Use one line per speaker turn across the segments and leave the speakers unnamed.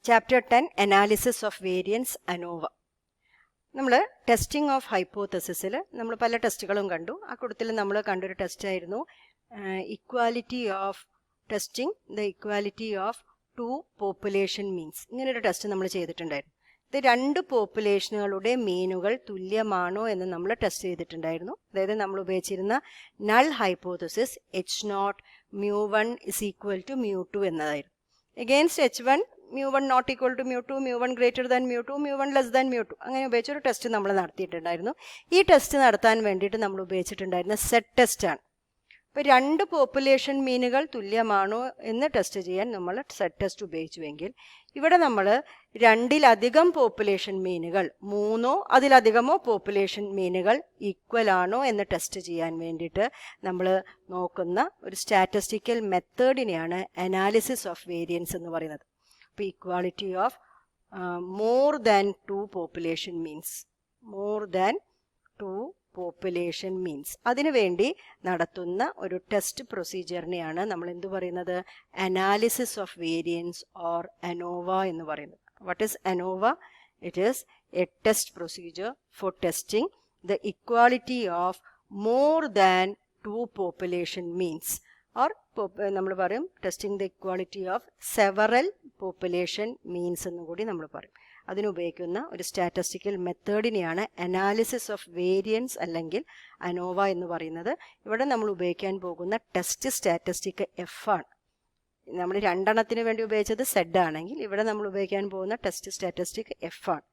Chapter 10 analysis of variance ANOVA. നമ്മൾ testing of ഹൈപ്പോത്തസിസിൽ നമ്മൾ പല ടെസ്റ്റുകളും കണ്ടു. ആ കൂട്ടത്തിൽ നമ്മൾ കണ്ടൊരു ടെസ്റ്റായിരുന്നു equality of testing the equality of two population means. ഇങ്ങനൊരു ടെസ്റ്റ് നമ്മൾ ചെയ്തിട്ടുണ്ടായിരുന്നു. ഇത് രണ്ട് പോപ്പുലേഷനുകളുടെ മീനുകൾ തുല്യമാണോ എന്ന് നമ്മൾ ടെസ്റ്റ് ചെയ്തിട്ടുണ്ടായിരുന്നു. അതായത് നമ്മൾ ഉപയോഗിച്ചിരുന്ന null hypothesis H0 μ1 is equal to μ2 എന്നതായിരുന്നു. Against H1 μ1 not equal to μ2, μ1 greater than μ2, μ1 less than μ2 അങ്ങനെ ഉപയോഗിച്ചൊരു ടെസ്റ്റ് നമ്മൾ നടത്തിയിട്ടുണ്ടായിരുന്നു. ഈ ടെസ്റ്റ് നടത്താൻ വേണ്ടിയിട്ട് നമ്മൾ ഉപയോഗിച്ചിട്ടുണ്ടായിരുന്ന സെറ്റ് ടെസ്റ്റാണ്. ഇപ്പോൾ രണ്ട് പോപ്പുലേഷൻ മീനുകൾ തുല്യമാണോ എന്ന് ടെസ്റ്റ് ചെയ്യാൻ നമ്മൾ സെറ്റ് ടെസ്റ്റ് ഉപയോഗിച്ചുവെങ്കിൽ ഇവിടെ നമ്മൾ രണ്ടിലധികം പോപ്പുലേഷൻ മീനുകൾ, മൂന്നോ അതിലധികമോ പോപ്പുലേഷൻ മീനുകൾ ഈക്വൽ ആണോ എന്ന് ടെസ്റ്റ് ചെയ്യാൻ വേണ്ടിയിട്ട് നമ്മൾ നോക്കുന്ന ഒരു സ്റ്റാറ്റിസ്റ്റിക്കൽ മെത്തേഡിനെയാണ് അനാലിസിസ് ഓഫ് വേരിയൻസ് എന്ന് പറയുന്നത്. അപ്പോൾ equality of more than two population means, more than two population means, അതിനുവേണ്ടി നടത്തുന്ന ഒരു ടെസ്റ്റ് പ്രൊസീജിയറിനെയാണ് നമ്മൾ എന്ത് പറയുന്നത്, analysis of variance or ANOVA എന്ന് പറയുന്നത്. What is ANOVA? It is a test procedure for testing the equality of more than two population means, or നമ്മൾ പറയും testing the equality of several population means എന്ന് കൂടി നമ്മൾ പറയും. അതിനുപയോഗിക്കുന്ന ഒരു statistical മെത്തേഡിനെയാണ് അനാലിസിസ് ഓഫ് വേരിയൻസ് അല്ലെങ്കിൽ അനോവ എന്ന് പറയുന്നത്. ഇവിടെ നമ്മൾ ഉപയോഗിക്കാൻ പോകുന്ന ടെസ്റ്റ് സ്റ്റാറ്റിസ്റ്റിക് എഫ് ആണ്. നമ്മൾ രണ്ടെണ്ണത്തിന് വേണ്ടി ഉപയോഗിച്ചത് സെഡ് ആണെങ്കിൽ ഇവിടെ നമ്മൾ ഉപയോഗിക്കാൻ പോകുന്ന ടെസ്റ്റ് സ്റ്റാറ്റിസ്റ്റിക് എഫ് ആണ്.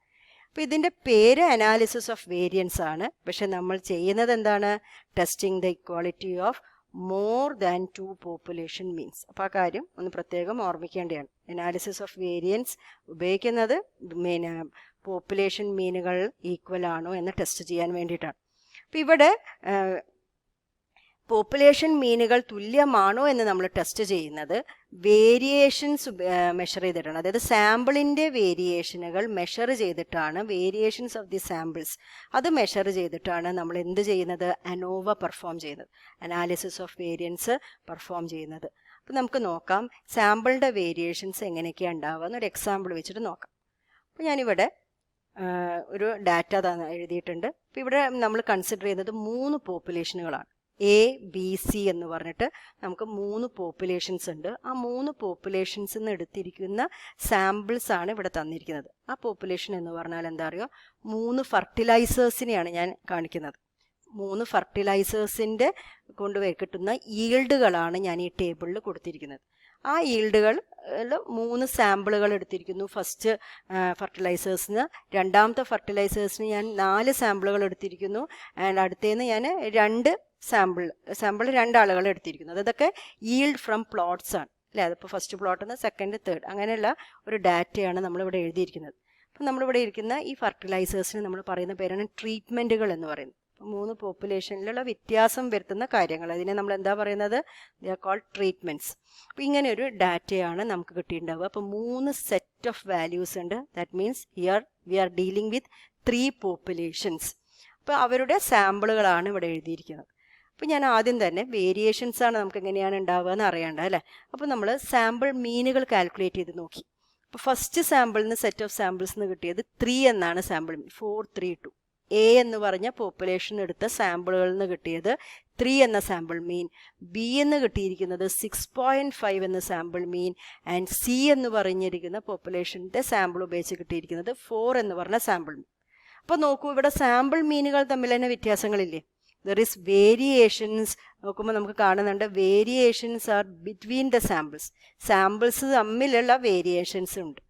അപ്പോൾ ഇതിൻ്റെ പേര് അനാലിസിസ് ഓഫ് വേരിയൻസ് ആണ്. പക്ഷെ നമ്മൾ ചെയ്യുന്നത് എന്താണ്, testing the equality of more than two population means. അപ്പോൾ ആ കാര്യം ഒന്ന് പ്രത്യേകം ഓർമ്മിക്കേണ്ടതാണ്. അനാലിസിസ് ഓഫ് വേരിയൻസ് ഉപയോഗിക്കുന്നത് പോപ്പുലേഷൻ മീനുകൾ ഈക്വൽ ആണോ എന്ന് ടെസ്റ്റ് ചെയ്യാൻ വേണ്ടിയിട്ടാണ്. അപ്പോൾ ഇവിടെ പോപ്പുലേഷൻ മീനുകൾ തുല്യമാണോ എന്ന് നമ്മൾ ടെസ്റ്റ് ചെയ്യുന്നത് വേരിയേഷൻസ് മെഷർ ചെയ്തിട്ടാണ്. അതായത് സാമ്പിളിൻ്റെ വേരിയേഷനുകൾ മെഷർ ചെയ്തിട്ടാണ്, വേരിയേഷൻസ് ഓഫ് ദി സാമ്പിൾസ് അത് മെഷർ ചെയ്തിട്ടാണ് നമ്മൾ എന്ത് ചെയ്യുന്നത്, അനോവ പെർഫോം ചെയ്യുന്നത്, അനാലിസിസ് ഓഫ് വേരിയൻസ് പെർഫോം ചെയ്യുന്നത്. അപ്പോൾ നമുക്ക് നോക്കാം സാമ്പിളിൻ്റെ വേരിയേഷൻസ് എങ്ങനെയൊക്കെയാണ് ഉണ്ടാവുക എന്നൊരു എക്സാമ്പിൾ വെച്ചിട്ട് നോക്കാം. അപ്പോൾ ഞാനിവിടെ ഒരു ഡാറ്റ എഴുതിയിട്ടുണ്ട്. അപ്പോൾ ഇവിടെ നമ്മൾ കൺസിഡർ ചെയ്യുന്നത് 3 പോപ്പുലേഷനുകളാണ്. എ, ബി, സി എന്ന് പറഞ്ഞിട്ട് നമുക്ക് 3 പോപ്പുലേഷൻസ് ഉണ്ട്. ആ 3 പോപ്പുലേഷൻസിൽ നിന്ന് എടുത്തിരിക്കുന്ന സാമ്പിൾസ് ആണ് ഇവിടെ തന്നിരിക്കുന്നത്. ആ പോപ്പുലേഷൻ എന്ന് പറഞ്ഞാൽ എന്താ അറിയോ, 3 ഫർട്ടിലൈസേഴ്സിനെയാണ് ഞാൻ കാണിക്കുന്നത്. 3 ഫർട്ടിലൈസേഴ്സിൻ്റെ കൊണ്ടുപോയി കിട്ടുന്ന ഈൽഡുകളാണ് ഞാൻ ഈ ടേബിളിൽ കൊടുത്തിരിക്കുന്നത്. ആ ഈൽഡുകൾ 3 സാമ്പിളുകൾ എടുത്തിരിക്കുന്നു. ഫസ്റ്റ് ഫർട്ടിലൈസേഴ്സിന്, രണ്ടാമത്തെ ഫർട്ടിലൈസേഴ്സിന് ഞാൻ 4 സാമ്പിളുകൾ എടുത്തിരിക്കുന്നു. ആൻഡ് അടുത്തേന്ന് ഞാൻ 2 സാമ്പിൾ 2 ആളുകൾ എടുത്തിരിക്കുന്നു. അതൊക്കെ ഈൽഡ് ഫ്രം പ്ലോട്ട്സ് ആണ് അല്ലേ. അതിപ്പോൾ ഫസ്റ്റ് പ്ലോട്ട് നിന്ന് സെക്കൻഡ്, തേർഡ് അങ്ങനെയുള്ള ഒരു ഡാറ്റയാണ് നമ്മളിവിടെ എഴുതിയിരിക്കുന്നത്. അപ്പം നമ്മളിവിടെ ഇരിക്കുന്ന ഈ ഫർട്ടിലൈസേഴ്സിന് നമ്മൾ പറയുന്ന പേരാണ് ട്രീറ്റ്മെൻറ്റുകൾ എന്ന് പറയുന്നത്. 3 പോപ്പുലേഷനിലുള്ള വ്യത്യാസം വരുത്തുന്ന കാര്യങ്ങൾ, അതിനെ നമ്മൾ എന്താ പറയുന്നത്, ദേ ആർ കോൾഡ് ട്രീറ്റ്മെൻറ്റ്സ്. അപ്പോൾ ഇങ്ങനെ ഒരു ഡാറ്റയാണ് നമുക്ക് കിട്ടിയിട്ടുണ്ടാവുക. അപ്പോൾ 3 സെറ്റ് ഓഫ് വാല്യൂസ് ഉണ്ട്. That means here we are dealing with 3 populations. അപ്പോൾ അവരുടെ സാമ്പിളുകളാണ് ഇവിടെ എഴുതിയിരിക്കുന്നത്. അപ്പോൾ ഞാൻ ആദ്യം തന്നെ വേരിയേഷൻസ് ആണ് നമുക്ക് എങ്ങനെയാണ് ഉണ്ടാവുക എന്ന് അറിയേണ്ട അല്ലേ. അപ്പോൾ നമ്മൾ സാമ്പിൾ മീനുകൾ കാൽക്കുലേറ്റ് ചെയ്ത് നോക്കി. അപ്പോൾ ഫസ്റ്റ് സാമ്പിളിൽ നിന്ന് സെറ്റ് ഓഫ് സാമ്പിൾസ് നിന്ന് കിട്ടിയത് 3 എന്നാണ് സാമ്പിൾ മീൻ, 4, 3, 2. എ എന്ന് പറഞ്ഞ പോപ്പുലേഷൻ എടുത്ത സാമ്പിളുകളിൽ നിന്ന് കിട്ടിയത് 3 എന്ന സാമ്പിൾ മീൻ, ബി എന്ന് കിട്ടിയിരിക്കുന്നത് 6.5 എന്ന സാമ്പിൾ മീൻ, ആൻഡ് സി എന്ന് പറഞ്ഞിരിക്കുന്ന പോപ്പുലേഷൻ്റെ സാമ്പിൾ ഉപയോഗിച്ച് കിട്ടിയിരിക്കുന്നത് 4 എന്ന് പറഞ്ഞ സാമ്പിൾ മീൻ. അപ്പോൾ നോക്കൂ, ഇവിടെ സാമ്പിൾ മീനുകൾ തമ്മിൽ തന്നെ വ്യത്യാസങ്ങളില്ലേ. There is variations. നോക്കുമ്പോൾ നമുക്ക് കാണുന്നുണ്ട് variations R between the samples തമ്മിലുള്ള വേരിയേഷൻസ് ഉണ്ട്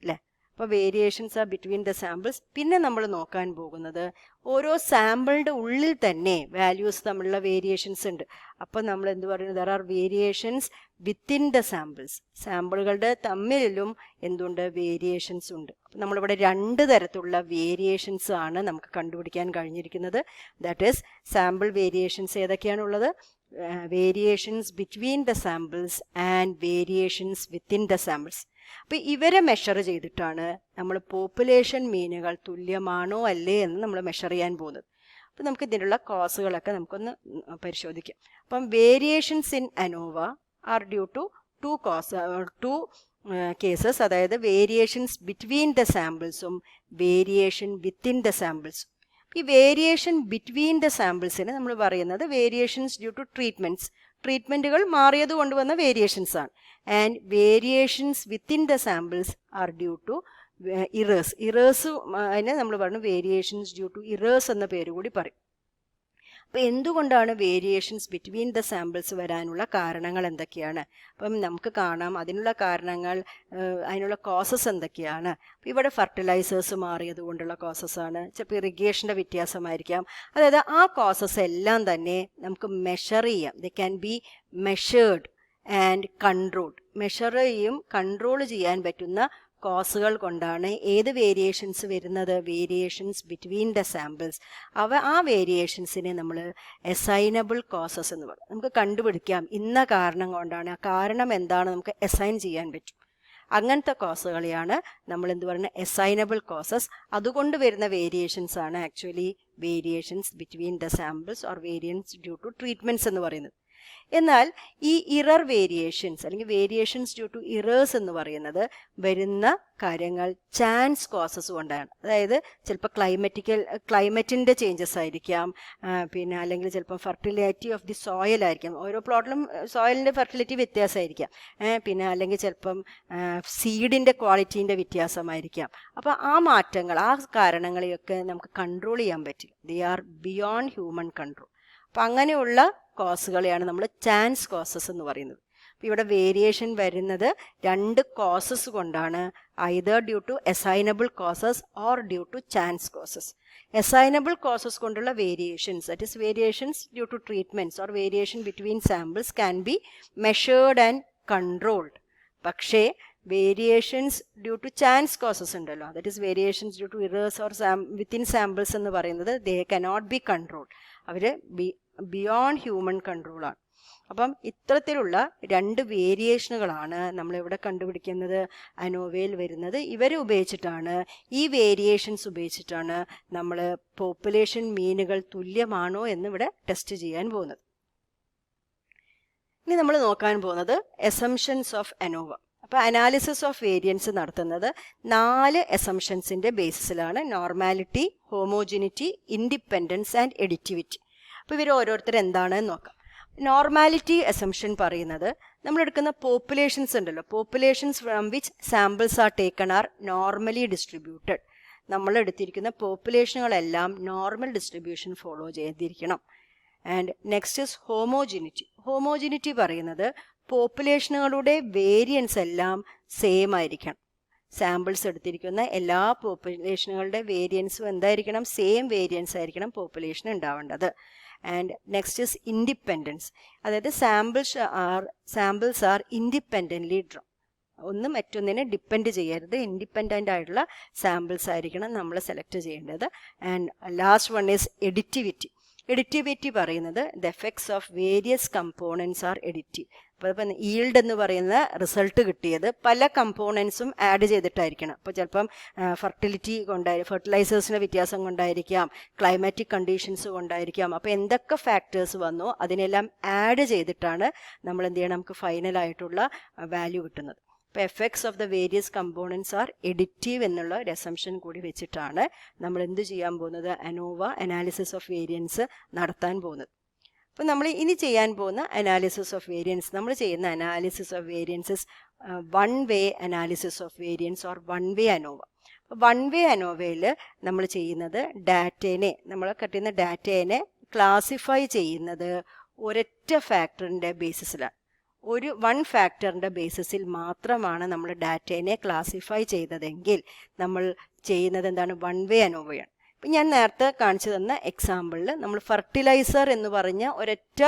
അല്ലേ. അപ്പോൾ variations R between the samples. പിന്നെ നമ്മൾ നോക്കാൻ പോകുന്നത് ഓരോ സാമ്പിളിൻ്റെ ഉള്ളിൽ തന്നെ വാല്യൂസ് തമ്മിലുള്ള വേരിയേഷൻസ് ഉണ്ട്. അപ്പോൾ നമ്മൾ എന്ത് പറയുന്നത്, there are variations within the സാമ്പിളുകളുടെ തമ്മിലും എന്തുണ്ട്, വേരിയേഷൻസ് ഉണ്ട്. അപ്പോൾ നമ്മളിവിടെ 2 തരത്തിലുള്ള വേരിയേഷൻസ് ആണ് നമുക്ക് കണ്ടുപിടിക്കാൻ കഴിഞ്ഞിരിക്കുന്നത്. ദാറ്റ് ഈസ് സാമ്പിൾ വേരിയേഷൻസ് ഏതൊക്കെയാണുള്ളത്, variations between the samples and variations within the samples. അപ്പോൾ ഇവരെ മെഷർ ചെയ്തിട്ടാണ് നമ്മൾ പോപ്പുലേഷൻ മീനുകൾ തുല്യമാണോ അല്ലേ എന്ന് നമ്മൾ മെഷർ ചെയ്യാൻ പോകുന്നത്. അപ്പോൾ നമുക്ക് ഇതിനുള്ള കോസുകളൊക്കെ നമുക്കൊന്ന് പരിശോധിക്കാം. അപ്പം variations in ANOVA are due to two cases, അതായത് വേരിയേഷൻസ് ബിറ്റ്വീൻ ദ സാമ്പിൾസും വേരിയേഷൻ വിത്തിൻ ദ സാമ്പിൾസും. ഈ വേരിയേഷൻ ബിറ്റ്വീൻ ദ സാമ്പിൾസിന് നമ്മൾ പറയുന്നത് വേരിയേഷൻസ് ഡ്യൂ ടു ട്രീറ്റ്മെൻറ്റുകൾ മാറിയത് കൊണ്ടുവന്ന വേരിയേഷൻസ് ആണ്. And variations within the samples are due to errors. അതിനെ നമ്മൾ പറഞ്ഞു വേരിയേഷൻസ് ഡ്യൂ ടു ഇറേഴ്സ് എന്ന പേര് കൂടി പറയും. അപ്പോൾ എന്തുകൊണ്ടാണ് വേരിയേഷൻസ് ബിറ്റ്വീൻ ദ സാമ്പിൾസ് വരാനുള്ള കാരണങ്ങൾ എന്തൊക്കെയാണ്? അപ്പം നമുക്ക് കാണാം അതിനുള്ള കാരണങ്ങൾ, അതിനുള്ള കോസസ് എന്തൊക്കെയാണ്. ഇവിടെ ഫെർട്ടിലൈസേഴ്സ് മാറിയത് കൊണ്ടുള്ള കോസസ്സാണ്, ചിലപ്പോൾ ഇറിഗേഷൻ്റെ വ്യത്യാസമായിരിക്കാം. അതായത് ആ കോസസ് എല്ലാം തന്നെ നമുക്ക് മെഷർ ചെയ്യാം. They can be measured and controlled. Measure ചെയ്യും കൺട്രോൾ ചെയ്യാൻ പറ്റുന്ന കോസുകൾ കൊണ്ടാണ് ഏത് വേരിയേഷൻസ് വരുന്നത്? Variations between the samples. ആ വേരിയേഷൻസിനെ നമ്മൾ അസൈനബിൾ കോസസ് എന്ന് പറയും. നമുക്ക് കണ്ടുപിടിക്കാം ഇന്ന കാരണം കൊണ്ടാണ്, ആ കാരണം എന്താണ് നമുക്ക് അസൈൻ ചെയ്യാൻ പറ്റും. അങ്ങനത്തെ കോസുകളെയാണ് നമ്മൾ എന്ത് പറയുന്നത്? Assignable causes. അതുകൊണ്ട് വരുന്ന വേരിയേഷൻസ് ആണ് actually variations between the samples or variance due to treatments എന്ന് പറയുന്നത്. എന്നാൽ ഈ ഇറർ വേരിയേഷൻസ് അല്ലെങ്കിൽ വേരിയേഷൻസ് ഡ്യൂ ടു ഇറേഴ്സ് എന്ന് പറയുന്നത് വരുന്ന കാര്യങ്ങൾ ചാൻസ് കോസസ് കൊണ്ടാണ്. അതായത് ചിലപ്പോൾ ക്ലൈമറ്റിൻ്റെ ചേഞ്ചസ് ആയിരിക്കാം, പിന്നെ അല്ലെങ്കിൽ ചിലപ്പോൾ ഫെർട്ടിലിറ്റി ഓഫ് ദി സോയിൽ ആയിരിക്കാം. ഓരോ പ്ലോട്ടിലും സോയിലിൻ്റെ ഫെർട്ടിലിറ്റി വ്യത്യാസമായിരിക്കാം. പിന്നെ അല്ലെങ്കിൽ ചിലപ്പം സീഡിൻ്റെ ക്വാളിറ്റീൻ്റെ വ്യത്യാസമായിരിക്കാം. അപ്പോൾ ആ മാറ്റങ്ങൾ, ആ കാരണങ്ങളെയൊക്കെ നമുക്ക് കൺട്രോൾ ചെയ്യാൻ പറ്റില്ല. They are beyond human control. അപ്പം അങ്ങനെയുള്ള കോസുകളെയാണ് നമ്മൾ ചാൻസ് കോസസ് എന്ന് പറയുന്നത്. അപ്പോൾ ഇവിടെ വേരിയേഷൻ വരുന്നത് രണ്ട് കോസസ് കൊണ്ടാണ്, either due to assignable causes or due to chance causes. Assignable causes കൊണ്ടുള്ള variations, that is variations due to treatments or variation between samples can be measured and controlled. പക്ഷേ variations due to chance causes ഉണ്ടല്ലോ, that is variations due to errors or within samples എന്ന് പറയുന്നത് they cannot be controlled. അവർ beyond human കൺട്രോളാണ്. അപ്പം ഇത്തരത്തിലുള്ള രണ്ട് വേരിയേഷനുകളാണ് നമ്മളിവിടെ കണ്ടുപിടിക്കുന്നത്, അനോവയിൽ വരുന്നത്. ഇവരെ ഉപയോഗിച്ചിട്ടാണ്, ഈ വേരിയേഷൻസ് ഉപയോഗിച്ചിട്ടാണ് നമ്മൾ പോപ്പുലേഷൻ മീനുകൾ തുല്യമാണോ എന്ന് ഇവിടെ ടെസ്റ്റ് ചെയ്യാൻ പോകുന്നത്. ഇനി നമ്മൾ നോക്കാൻ പോകുന്നത് അസംഷൻസ് ഓഫ് അനോവ. അപ്പോൾ അനാലിസിസ് ഓഫ് വേരിയൻസ് നടത്തുന്നത് 4 അസംഷൻസിൻ്റെ ബേസിസിലാണ്: normality, homogeneity, independence and additivity. അപ്പോൾ ഇവർ ഓരോരുത്തർ എന്താണെന്ന് നോക്കാം. നോർമാലിറ്റി അസംഷൻ പറയുന്നത് നമ്മളെടുക്കുന്ന പോപ്പുലേഷൻസ് ഉണ്ടല്ലോ, populations from which samples are taken are normally distributed. നമ്മളെടുത്തിരിക്കുന്ന പോപ്പുലേഷനുകളെല്ലാം നോർമൽ ഡിസ്ട്രിബ്യൂഷൻ ഫോളോ ചെയ്തിരിക്കണം. And next is homogeneity. Homogeneity പറയുന്നത് പോപ്പുലേഷനുകളുടെ വേരിയൻസ് എല്ലാം സെയിം ആയിരിക്കണം. സാമ്പിൾസ് എടുത്തിരിക്കുന്ന എല്ലാ പോപ്പുലേഷനുകളുടെ വേരിയൻസും എന്തായിരിക്കണം? സെയിം വേരിയൻസ് ആയിരിക്കണം പോപ്പുലേഷൻ ഉണ്ടാവേണ്ടത്. And next is independence. അതായത് സാമ്പിൾസ് ആർ ഇൻഡിപെൻഡൻ്റ്ലി ഡ്രോൺ. ഒന്നും മറ്റൊന്നിനെ ഡിപ്പെൻഡ് ചെയ്യരുത്. ഇൻഡിപെൻഡൻ്റ് ആയിട്ടുള്ള സാമ്പിൾസ് ആയിരിക്കണം നമ്മൾ സെലക്ട് ചെയ്യേണ്ടത്. And last one is additivity. Additivity പറയുന്നത് the effects of various components are additive. അപ്പോൾ ഇപ്പം ഈൽഡ് എന്ന് പറയുന്ന റിസൾട്ട് കിട്ടിയത് പല കമ്പോണൻസും ആഡ് ചെയ്തിട്ടായിരിക്കണം. അപ്പോൾ ചിലപ്പം ഫെർട്ടിലൈസേഴ്സിൻ്റെ വ്യത്യാസം കൊണ്ടായിരിക്കാം, ക്ലൈമാറ്റിക് കണ്ടീഷൻസ് കൊണ്ടായിരിക്കാം. അപ്പോൾ എന്തൊക്കെ ഫാക്ടേഴ്സ് വന്നോ അതിനെല്ലാം ആഡ് ചെയ്തിട്ടാണ് നമ്മൾ എന്ത് ചെയ്യണം, നമുക്ക് ഫൈനലായിട്ടുള്ള വാല്യൂ കിട്ടുന്നത്. അപ്പോൾ effects of the various components are additive എന്നുള്ള ഒരു അസംഷൻ കൂടി വെച്ചിട്ടാണ് നമ്മൾ എന്ത് ചെയ്യാൻ പോകുന്നത്? അനോവ അനാലിസിസ് ഓഫ് വേരിയൻസ് നടത്താൻ പോകുന്നത്. അപ്പോൾ നമ്മൾ ഇനി ചെയ്യാൻ പോകുന്ന അനാലിസിസ് ഓഫ് വേരിയൻസ്, നമ്മൾ ചെയ്യുന്ന analysis of variances one way analysis of variance or one way ANOVA. One way അനോവയിൽ നമ്മൾ ചെയ്യുന്നത് നമ്മൾ കിട്ടുന്ന ഡാറ്റേനെ ക്ലാസിഫൈ ചെയ്യുന്നത് ഒരൊറ്റ ഫാക്ടറിൻ്റെ ബേസിസിലാണ്. വൺ ഫാക്ടറിൻ്റെ ബേസിസിൽ മാത്രമാണ് നമ്മൾ ഡാറ്റേനെ ക്ലാസിഫൈ ചെയ്തതെങ്കിൽ നമ്മൾ ചെയ്യുന്നത് എന്താണ്? വൺ വേ അനോവയാണ്. ഇപ്പം ഞാൻ നേരത്തെ കാണിച്ചു തന്ന എക്സാമ്പിളിൽ നമ്മൾ ഫെർട്ടിലൈസർ എന്ന് പറഞ്ഞ ഒരൊറ്റ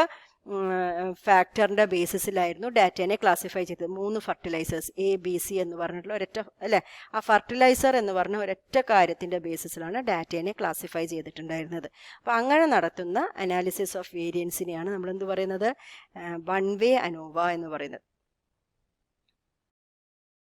ഫാക്ടറിൻ്റെ ബേസിസിലായിരുന്നു ഡാറ്റേനെ ക്ലാസിഫൈ ചെയ്തത്. 3 ഫെർട്ടിലൈസേഴ്സ് ABC എന്ന് പറഞ്ഞിട്ടുള്ള ഒരൊറ്റ അല്ലേ, ആ ഫെർട്ടിലൈസർ എന്ന് പറഞ്ഞ ഒരൊറ്റ കാര്യത്തിൻ്റെ ബേസിസിലാണ് ഡാറ്റേനെ ക്ലാസിഫൈ ചെയ്തിട്ടുണ്ടായിരുന്നത്. അപ്പോൾ അങ്ങനെ നടത്തുന്ന അനാലിസിസ് ഓഫ് വേരിയൻസിനെയാണ് നമ്മൾ എന്ത് പറയുന്നത്? വൺ വേ അനോവ എന്ന് പറയുന്നത്.